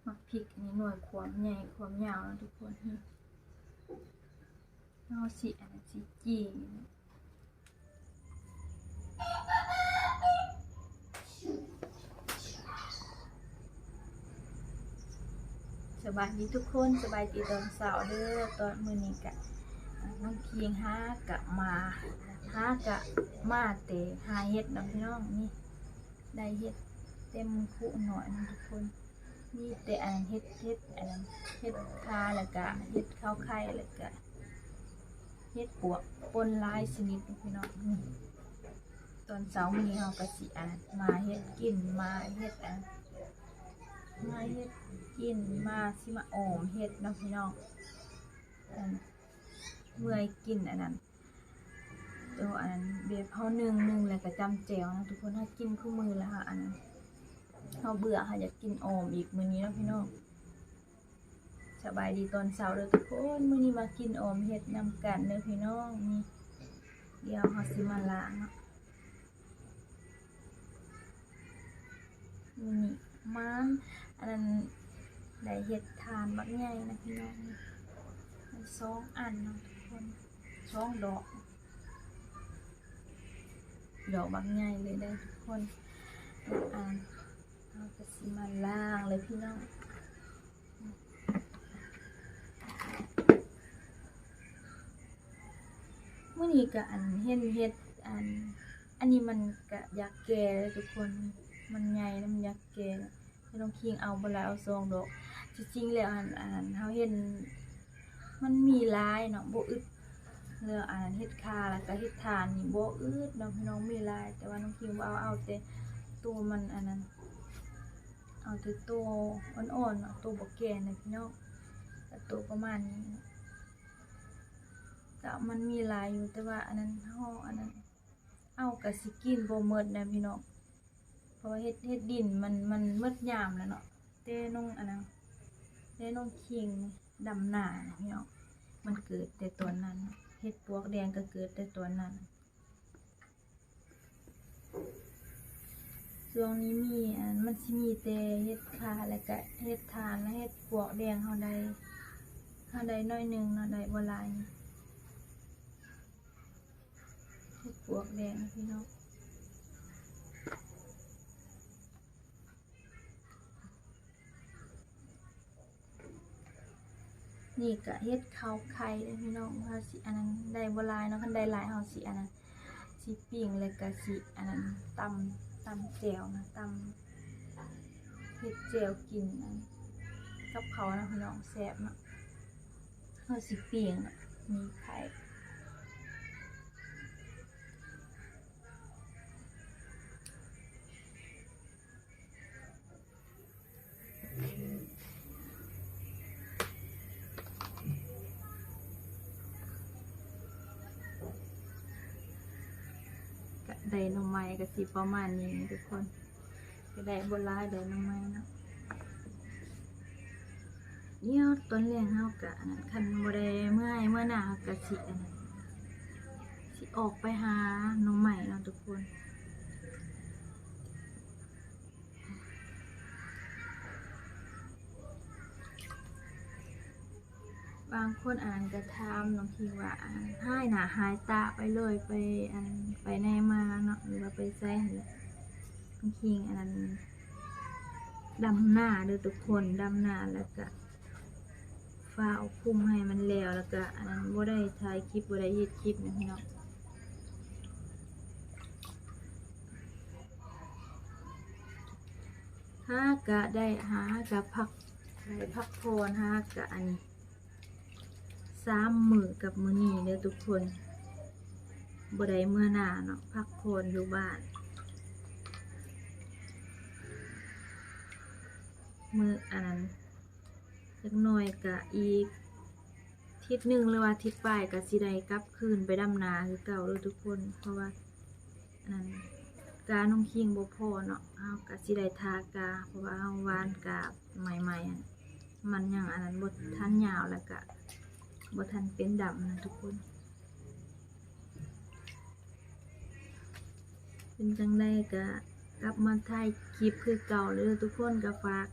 มักพริกอันนี้หน่วยความใหญ่ความยาวนะทุกคนนี่เอาสิอันนั้นสิจีสบายดีทุกคนสบายดีตอนเสาร์เด้อตอนมื้อนี้กะน้องเพียงหากะมาเตะหาเฮ็ดน้องพี่น้องนี่ได้เฮ็ดเต็มคู่หน่อยนะทุกคนนี่แต่อันเฮ็ดอันนั้นเฮ็ดคาแล้วก็เฮ็ดข้าวไข่แล้วก็เฮ็ดปวกปนหลายชนิดพี่น้องนี่ตอนเช้ามื้อนี้เฮาก็สิอันมาเฮ็ดกินมาเฮ็ดอันมาเฮ็ดกินมาสิมาออมเฮ็ดเนาะพี่น้องเมื่อยกินอันนั้นตัวอันนั้นเบบเฮานึ่งแล้วก็จำแจ่วนะทุกคนถ้ากินคู่มือแล้วค่ะอันนั้นเฮาเบื่อค่ะอยากกินออมอีกมื้อนี้เนาะพี่น้องสบายดีตอนเช้าเด้อทุกคนมื้อนี้มากินออมเฮ็ดนำกันเด้อพี่น้องนี่เดี๋ยวเฮาสิมาล้างเนาะนี่มันอันนั้นได้เฮ็ดทานบักใหญ่นะพี่น้องมัน2 อันเนาะทุกคน2 ดอกบักใหญ่เลยได้ทุกคนเราจะสิมาล้างเลยพี่น้องเมื่อนี้ก็อันเฮ็ดอันนี้มันก็อยากแก่เลยทุกคนมันใหญ่แล้วมันอยากแก่ไม่ต้องคิงเอาบ่หลายเอา2 ดอกจริงๆแล้วเฮาเห็นมันมีหลายเนาะบ่อึดเรื่องเฮ็ดคาแล้วก็เฮ็ดทานนี่บ่อึดเนาะพี่น้องมีหลายแต่ว่าน้องคิงบ่เอาแต่ตัวมันอันนั้นเอาแต่ตัวอ่อนๆเนาะตัวบ่แก่นะพี่น้องแต่ตัวประมาณนี้ก็มันมีหลายอยู่แต่ว่าอันนั้นเอาก็สิกินบ่หมดนะพี่น้องเพราะว่าเฮ็ดดินมันหมดยามแล้วเนาะแต่น้องคิงดำหน้านะพี่น้องมันเกิดแต่ตัวนั้นเฮ็ดปวกแดงก็เกิดแต่ตัวนั้นช่วงนี้มันสิมีแต่เฮ็ดคาแล้วก็เฮ็ดทานและเฮ็ดปวกแดงเฮาได้น้อยนึงเนาะได้บ่หลายเฮ็ดปวกแดงพี่น้องนี่ก็เฮ็ดข้าวไข่เด้อพี่น้องเฮาสิอันนั้นได้บ่หลายเนาะคันได้หลายเฮาสิอันนั้นสิปิ้งแล้วก็สิอันนั้นตำแจ่วนะเฮ็ดแจ่วกินกับเขานะพี่น้องแซ่บเนาะเฮาสิปิ้งมีไข่ได้หน่อไม้ก็สิประมาณนี้ทุกคนก็ได้บ่หลายได้หน่อไม้เนาะเดี๋ยวตอนแรกเฮาก็อันนั้นคันบ่ได้เมื่อหน้าก็สิอันนั้นสิออกไปหาหน่อไม้เนาะทุกคนบางคนก็ถามน้องพี่ว่าหายหน้าหายตาไปเลยไปไหนมาเนาะหรือว่าไปไสหั่นแหละน้องคิงอันนั้นดำหน้าเด้อทุกคนดำหน้าแล้วก็ฟ้าเอาคุมให้มันแล้วแล้วก็อันนั้นบ่ได้ถ่ายคลิปบ่ได้เฮ็ดคลิปนะพี่น้องก็ได้ก็พักผ่อนก็อันนี้3 มื้อกับมื้อนี้เด้อทุกคนบ่ได้เมื่อหน้าเนาะพักผ่อนอยู่บ้านมื้ออันนั้นจักหน่อยก็อีกอาทิตย์หนึ่งหรือว่าอาทิตย์ปลายก็สิได้กลับคืนไปดำนาคือเก่าเด้อทุกคนเพราะว่าอันนั้นกาน้องคิงบ่พอเนาะเฮาก็สิได้ทากาเพราะว่าเฮาหว่านกาใหม่ๆมันยังอันนั้นบ่ทันยาวแล้วก็บ่ทันเป็นดำนะทุกคนเป็นจังได๋ก็กลับมาถ่ายคลิปคือเก่าเด้อทุกคนก็ฝาก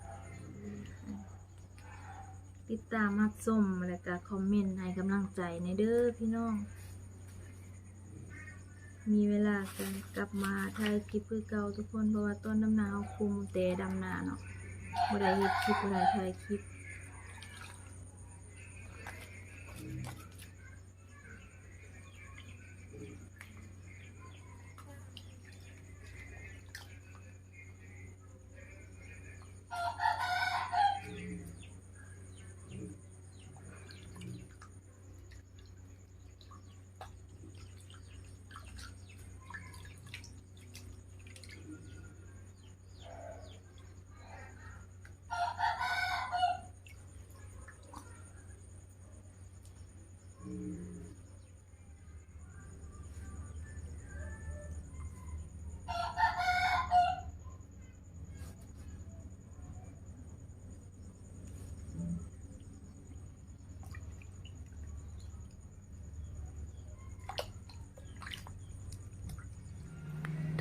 ติดตามรับชมแล้วก็คอมเมนต์ให้กำลังใจในเด้อพี่น้อง มีเวลากันกลับมาถ่ายคลิปคือเก่าทุกคนเพราะว่าต้นดำนาเอาคุมแต่ดำนาเนาะบ่ได้เฮ็ดคลิปบ่ได้ถ่ายคลิป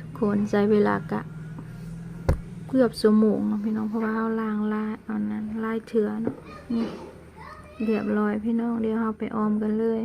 ทุกคนใช้เวลากะเกือบชั่วโมงเนาะพี่น้องเพราะว่าเฮาล้างลายเอานั้นลายเถื่อเนาะนี่เรียบร้อยพี่น้องเดี๋ยวเราไปออมกันเลย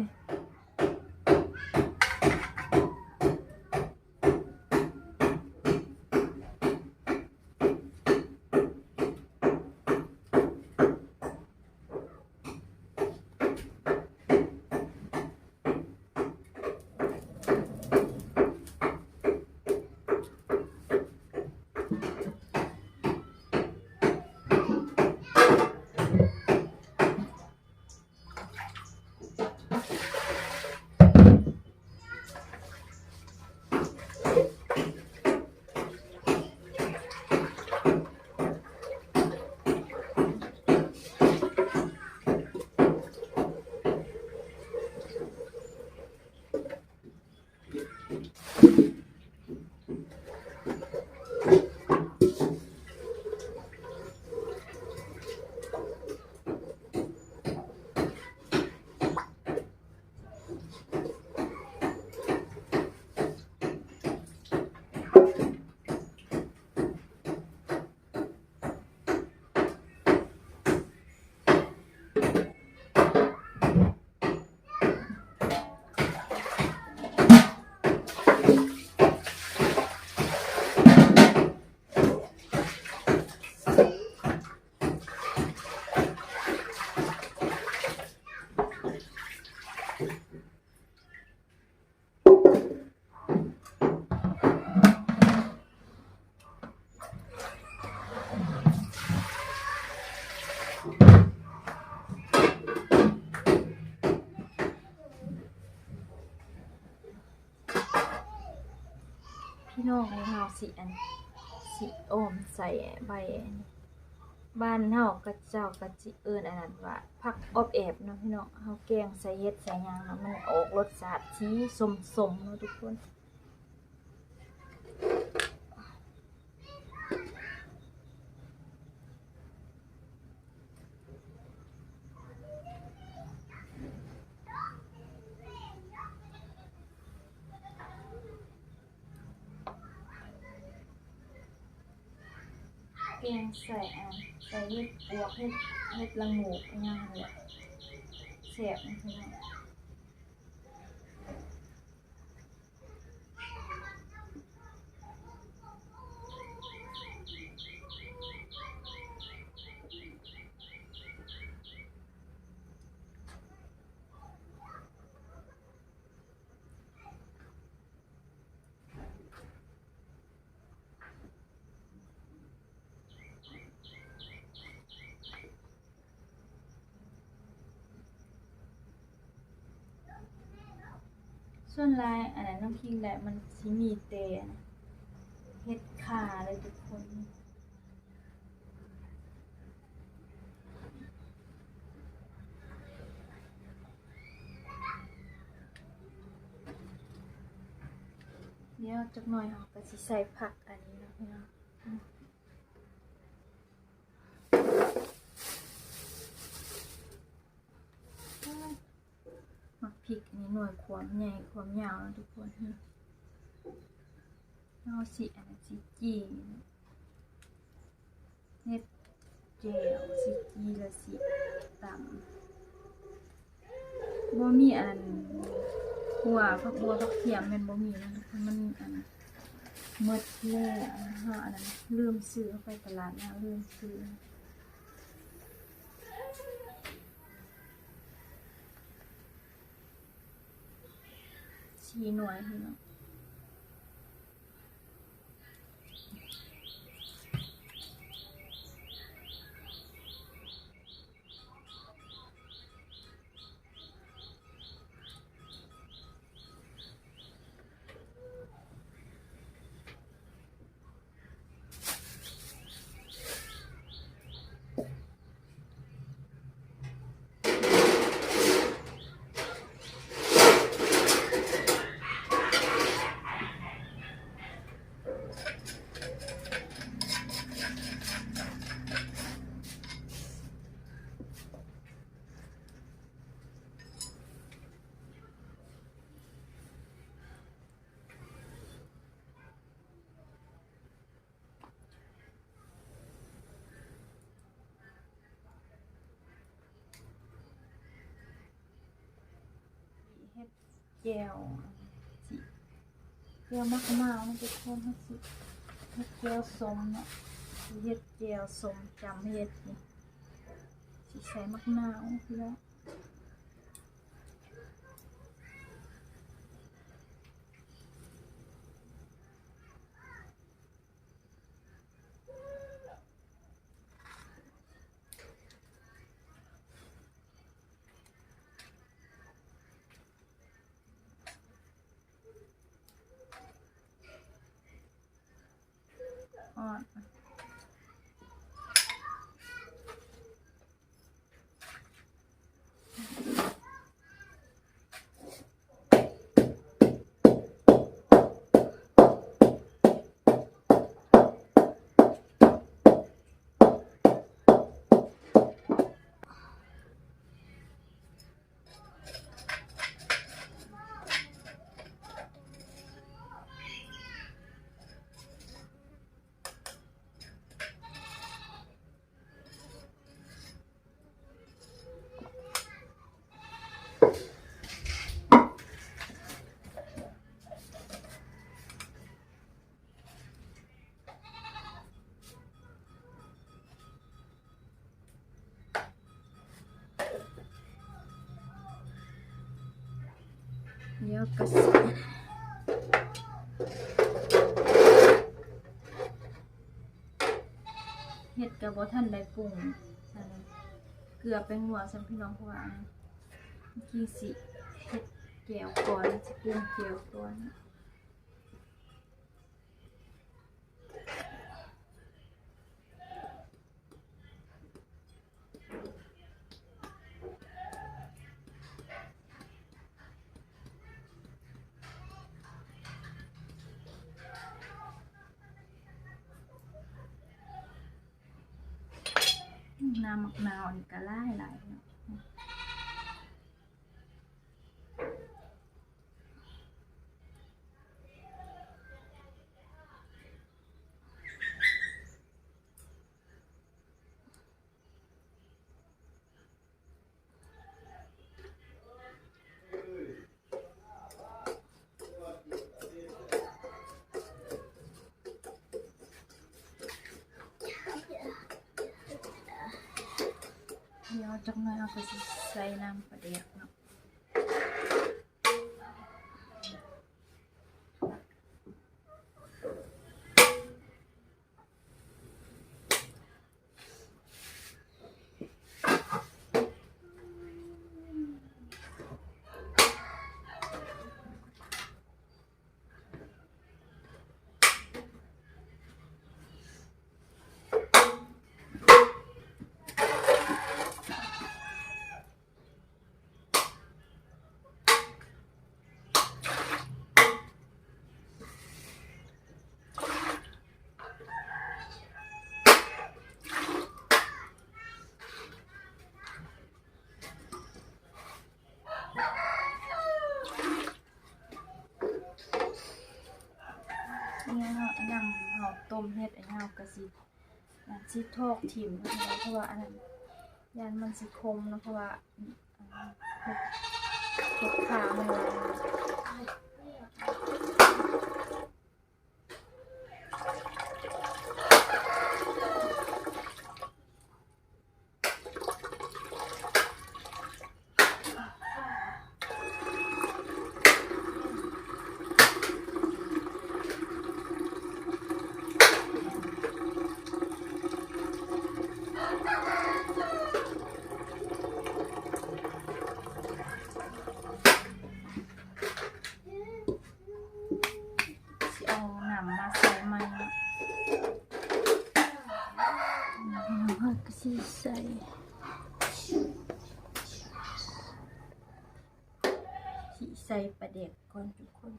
พี่น้องให้เฮาสิออมใส่ใบอันนี้บ้านเฮากะเจ้ากะจิเอิ้นอันนั้นว่าผักอบแอบเนาะพี่น้องเฮาแกงใส่เห็ดใส่หยังเนาะมันออกรสชาติสีส้มๆเนาะทุกคนแกงใส่เห็ดปวกเห็ดละโงกอิหยังเนี่ยแซ่บนะพี่น้องส่วนลายอันนั้นน้ำพริกแหละมันสิมีแต่เห็ดข่าเลยทุกคนเดี๋ยวจักหน่อยเฮาก็สิใส่ผักอันนี้เนาะพี่น้องหมักพริกอันนี้หน่วยความใหญ่ความยาวนะทุกคนเอาสิอันนั้นสิจี้เฮ็ด แจ่วสิจีและสิตำบ่มีอันหัวผักบัวผักเทียมแม่นบ่มีนะทุกคนมันอันหมดแล้วอันนั้นลืมซื้อไปตลาดนะลืมซื้อ4 หน่วยพี่น้องแจ่วสิแจ่วมะนาวมันจะคนให้สิเฮ็ดแจ่วส้มเนาะเฮ็ดแจ่วส้มจำเฮ็ดนี่สิใส่มะนาวพี่น้องอ่อนเดี๋ยวก็สิเฮ็ดกับบ่ทันได้ปรุงอันนั้นเกลือไปงัวซั่นพี่น้องเพราะว่าเมื่อกี้สิเฮ็ดแจ่วก่อนสิปรุงแจ่วก่อนน้ำมะนาวนี่ก็หลายเนาะเดี๋ยวจักหน่อยเอาก็สิใส่น้ำปลาแดกเนาะเนี่ยเนาะนำเฮาต้มเฮ็ดไอ้เฮาก็สิ สิทอกถิ่มนะเพราะว่าอันนั้นยานมันสิคมนะเพราะว่าเห็ดขามันเลยเอาหนำมาใส่มันก็สิใส่ปลาเด็กก่อนทุกคน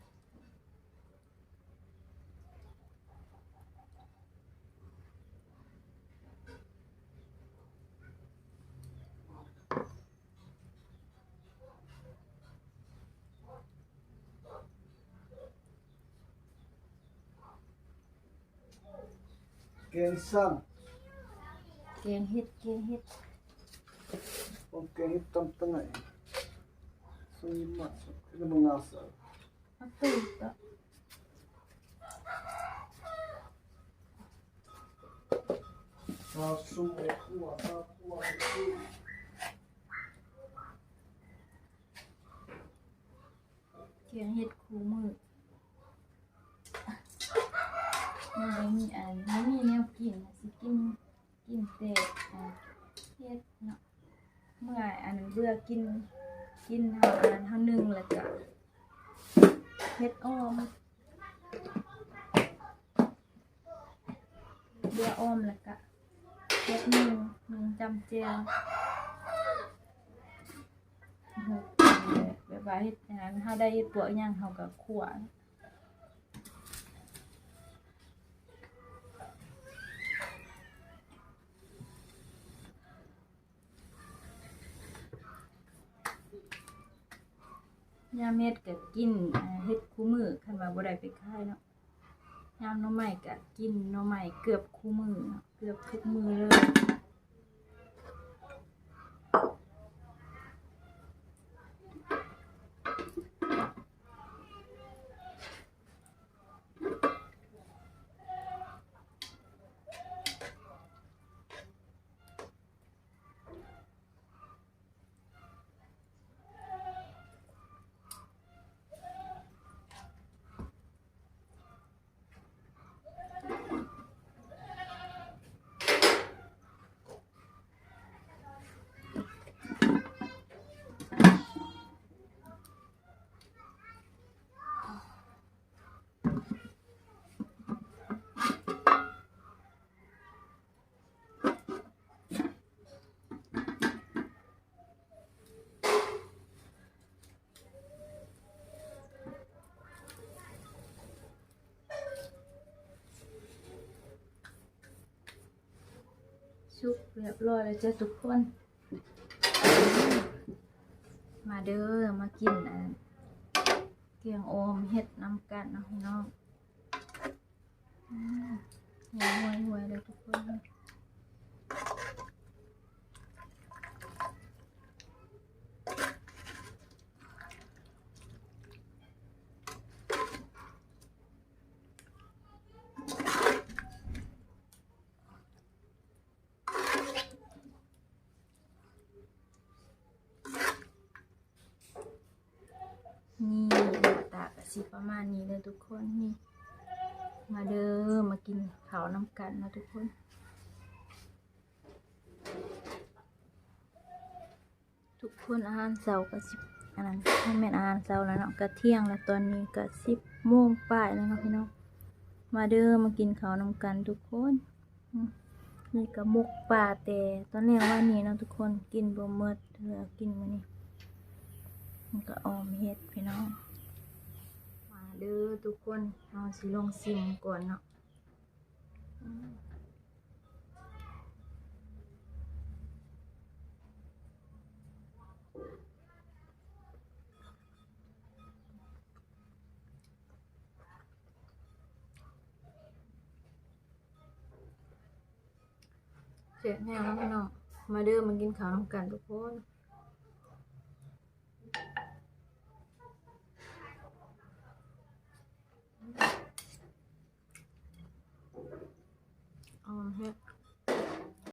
แกงซ้แกงเห็ดำผมแกงเห็ดต้มตั้งไหนส่วนมากคือมันน่าสน มาตุ๋นก็ซาซูขัวซาขัวซู แกงเห็ดคู่มือไม่มีไม่มีแนวกินสิกินแต่เห็ดเนาะเมื่อเบื่อกินเท่านึงแล้วก็เห็ดอ้อมเบื่ออ้อมแล้วก็เห็ดหนึ่งจำเจียวแบบว่าเห็ดถ้าได้เห็ดปวกย่างเขาก็ขั่วยามเฮ็ดก็กินเฮ็ดคู่มือคันว่าบ่ได้ไปขายเนาะยามหน่อไม้ก็กินหน่อไม้เกือบคู่มือเนาะเกือบทุกมื้อเลยสุกเรียบร้อยแล้วจ้ะทุกคนมาเด้อมากินแกงโอมเฮ็ดน้ำกันนะพี่น้องห่วยเลยทุกคนนี่หน้าตาก็สิประมาณนี้เลยทุกคนนี่มาเด้อมากินข้าวน้ำกันนะทุกคนอาหารเช้าก็อันนั้นให้แม่นอาหารเช้าแล้วเนาะก็เที่ยงแล้วตอนนี้ก็10 โมงปลายแล้วเนาะพี่น้องมาเด้อมากินข้าวน้ำกันทุกคนนี่ก็หมกปลาแต่ตอนแรกว่านี้เนาะทุกคนกินบ่หมดเหลือกินมื้อนี้มันก็ออมเฮ็ดพี่น้องมาเด้อทุกคนเอาสิลองชิมก่อนเนาะ เจ็บแห้งแล้วพี่น้องมาเด้อมากินข้าวนำกันทุกคน